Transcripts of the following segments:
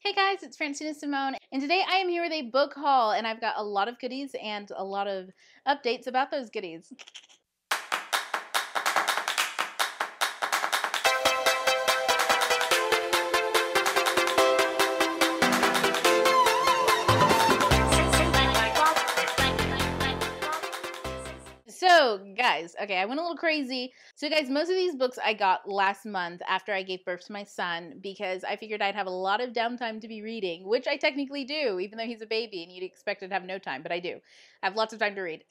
Hey guys, it's Francina Simone, and today I am here with a book haul, and I've got a lot of goodies and a lot of updates about those goodies. So, guys, okay, I went a little crazy. So, guys, most of these books I got last month after I gave birth to my son because I figured I'd have a lot of downtime to be reading, which I technically do, even though he's a baby and you'd expect it to have no time, but I do. I have lots of time to read.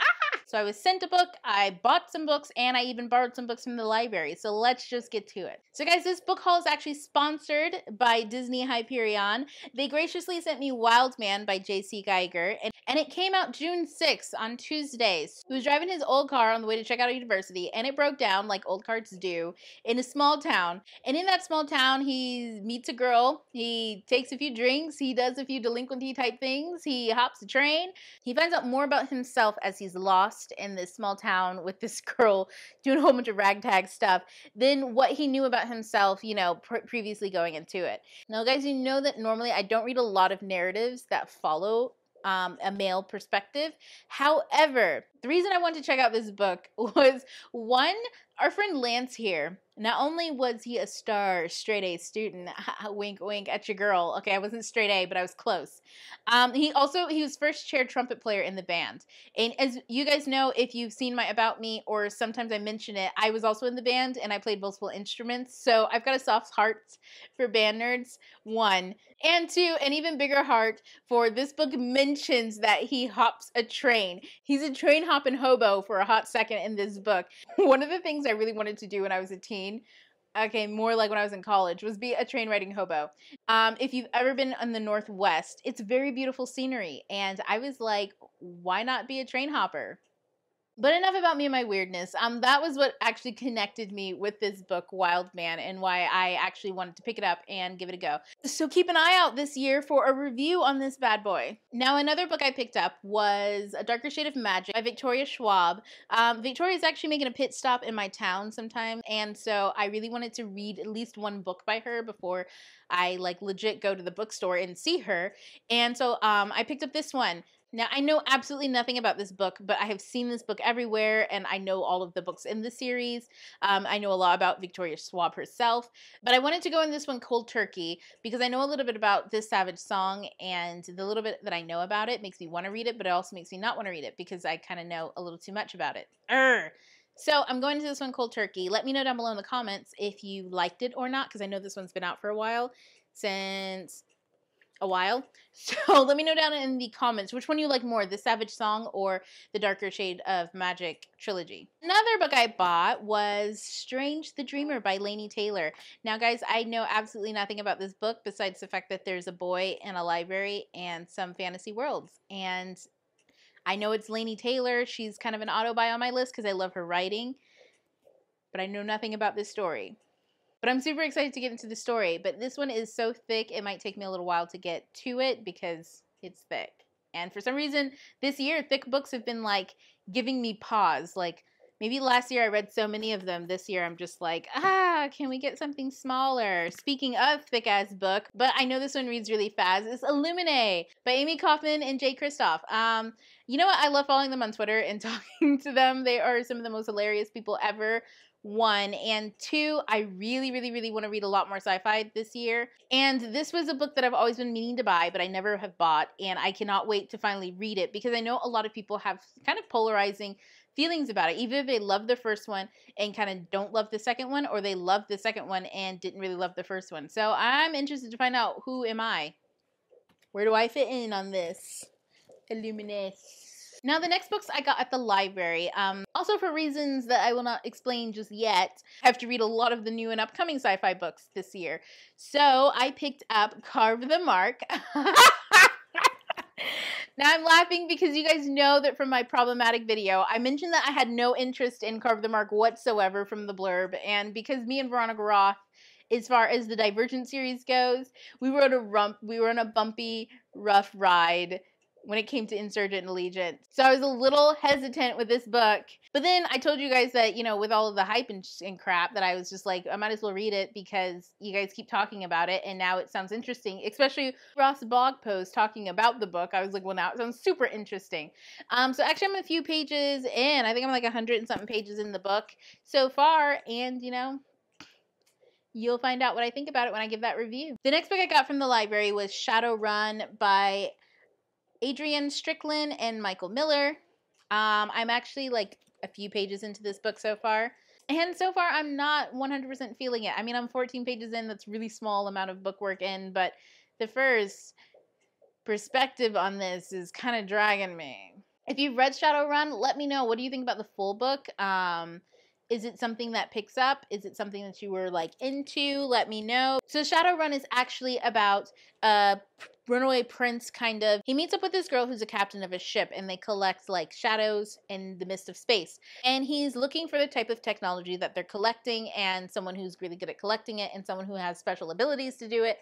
So I was sent a book, I bought some books, and I even borrowed some books from the library. So let's just get to it. So guys, this book haul is actually sponsored by Disney Hyperion. They graciously sent me Wild Man by J.C. Geiger, and it came out June 6th on Tuesdays. He was driving his old car on the way to check out a university, and it broke down like old cars do in a small town. And in that small town, he meets a girl, he takes a few drinks, he does a few delinquency type things, he hops a train. He finds out more about himself as he's lost in this small town with this girl doing a whole bunch of ragtag stuff than what he knew about himself, you know, previously going into it. Now, guys, you know that normally I don't read a lot of narratives that follow a male perspective. However, the reason I wanted to check out this book was, one, our friend Lance here, not only was he a star straight A student, wink wink at your girl, okay, I wasn't straight A, but I was close. He was first chair trumpet player in the band. And as you guys know, if you've seen my About Me, or sometimes I mention it, I was also in the band and I played multiple instruments. So I've got a soft heart for band nerds, one. And two, an even bigger heart for this book mentions that he hops a train. He's a train hopping hobo for a hot second in this book. One of the things I really wanted to do when I was a teen, okay, more like when I was in college, was be a train riding hobo. If you've ever been in the Northwest, it's very beautiful scenery. And I was like, why not be a train hopper? But enough about me and my weirdness. That was what actually connected me with this book, Wild Man, and why I actually wanted to pick it up and give it a go. So keep an eye out this year for a review on this bad boy. Now, another book I picked up was A Darker Shade of Magic by Victoria Schwab. Victoria is actually making a pit stop in my town sometime, and so I really wanted to read at least one book by her before I legit go to the bookstore and see her. And so I picked up this one. Now, I know absolutely nothing about this book, but I have seen this book everywhere, and I know all of the books in the series. I know a lot about Victoria Schwab herself, but I wanted to go in this one cold turkey because I know a little bit about this Savage song, and the little bit that I know about it makes me want to read it, but it also makes me not want to read it because I kind of know a little too much about it. So I'm going to this one cold turkey. Let me know down below in the comments if you liked it or not, because I know this one's been out for a while, So let me know down in the comments which one you like more, the Savage Song or the Darker Shade of Magic trilogy. Another book I bought was Strange the Dreamer by Laini Taylor. Now, guys, I know absolutely nothing about this book besides the fact that there's a boy and a library and some fantasy worlds. And I know it's Laini Taylor. She's kind of an auto-buy on my list because I love her writing. But I know nothing about this story. But I'm super excited to get into the story. But this one is so thick, it might take me a little while to get to it because it's thick. And for some reason, this year, thick books have been, giving me pause. Maybe last year I read so many of them. This year I'm just like, can we get something smaller? Speaking of thick-ass book, but I know this one reads really fast. It's Illuminae by Amy Kaufman and Jay Kristoff. You know what? I love following them on Twitter and talking to them. They are some of the most hilarious people ever. One, and two, I really, really, really want to read a lot more sci-fi this year. And this was a book that I've always been meaning to buy, but I never have bought, and I cannot wait to finally read it because I know a lot of people have kind of polarizing feelings about it. Either if they love the first one and kind of don't love the second one, or they love the second one and didn't really love the first one. So I'm interested to find out, who am I? Where do I fit in on this? Illuminae. Now, the next books I got at the library, also for reasons that I will not explain just yet, I have to read a lot of the new and upcoming sci-fi books this year. So I picked up Carve the Mark. Now I'm laughing because you guys know that from my problematic video, I mentioned that I had no interest in Carve the Mark whatsoever from the blurb, and because me and Veronica Roth, as far as the Divergent series goes, we were on a bumpy, rough ride when it came to Insurgent and Allegiant. So I was a little hesitant with this book. But then I told you guys that, you know, with all of the hype and crap, that I was just like, I might as well read it because you guys keep talking about it. And now it sounds interesting, especially Ross' blog post talking about the book. I was like, well, now it sounds super interesting. So actually I'm a few pages in. I think I'm like 100 and something pages in the book so far. And, you know, you'll find out what I think about it when I give that review. The next book I got from the library was Shadowrun by Adrienne Strickland and Michael Miller. I'm actually like a few pages into this book so far. And so far, I'm not 100% feeling it. I mean, I'm 14 pages in. That's a really small amount of book work in. But the first perspective on this is kind of dragging me. If you've read Shadowrun, let me know. What do you think about the full book? Is it something that picks up? Is it something that you were like into? Let me know. So Shadowrun is actually about a runaway prince kind of. He meets up with this girl who's a captain of a ship and they collect like shadows in the midst of space. And he's looking for the type of technology that they're collecting and someone who's really good at collecting it and someone who has special abilities to do it.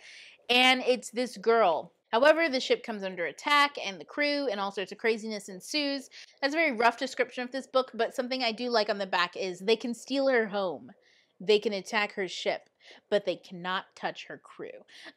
And it's this girl. However, the ship comes under attack and the crew and all sorts of craziness ensues. That's a very rough description of this book, but something I do like on the back is they can steal her home. They can attack her ship, but they cannot touch her crew.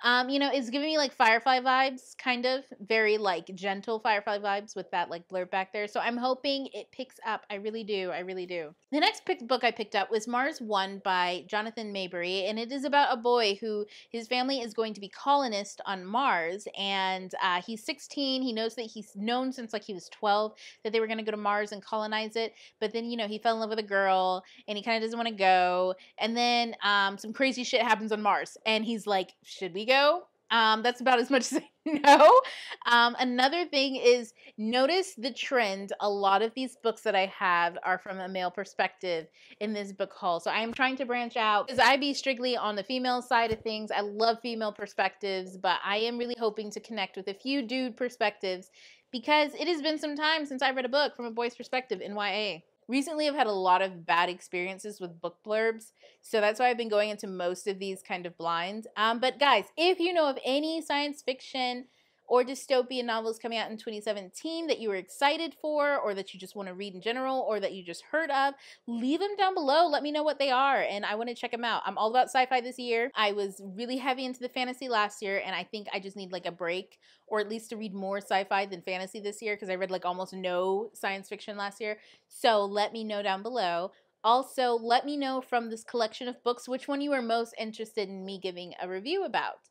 You know, it's giving me like Firefly vibes, kind of. Very like gentle Firefly vibes with that like blurb back there. So I'm hoping it picks up. I really do. I really do. The next book I picked up was Mars 1 by Jonathan Maberry, and it is about a boy who his family is going to be colonists on Mars, and he's 16. He knows that he's known since like he was 12 that they were going to go to Mars and colonize it, but then, you know, he fell in love with a girl, and he kind of doesn't want to go, and then some crazy shit happens on Mars, and he's like, should we go? That's about as much as I know. Another thing is, notice the trend. A lot of these books that I have are from a male perspective in this book haul. So I am trying to branch out because I be strictly on the female side of things. I love female perspectives, but I am really hoping to connect with a few dude perspectives because it has been some time since I read a book from a boy's perspective in YA. Recently, I've had a lot of bad experiences with book blurbs, so that's why I've been going into most of these kind of blind. But guys, if you know of any science fiction or dystopian novels coming out in 2017 that you were excited for, or that you just want to read in general, or that you just heard of, leave them down below. Let me know what they are, and I want to check them out. I'm all about sci-fi this year. I was really heavy into the fantasy last year, and I think I just need like a break, or at least to read more sci-fi than fantasy this year, because I read like almost no science fiction last year. So let me know down below. Also, let me know from this collection of books which one you are most interested in me giving a review about.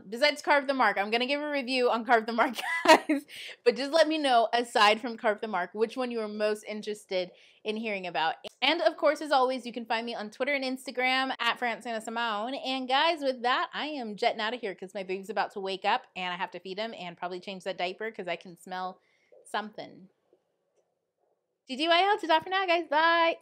Besides Carve the Mark, I'm going to give a review on Carve the Mark, guys, but just let me know, aside from Carve the Mark, which one you are most interested in hearing about. And of course, as always, you can find me on Twitter and Instagram at Francina Simone. And guys, with that, I am jetting out of here because my baby's about to wake up and I have to feed him and probably change that diaper because I can smell something. GGYL, ta-ta for now, guys. Bye.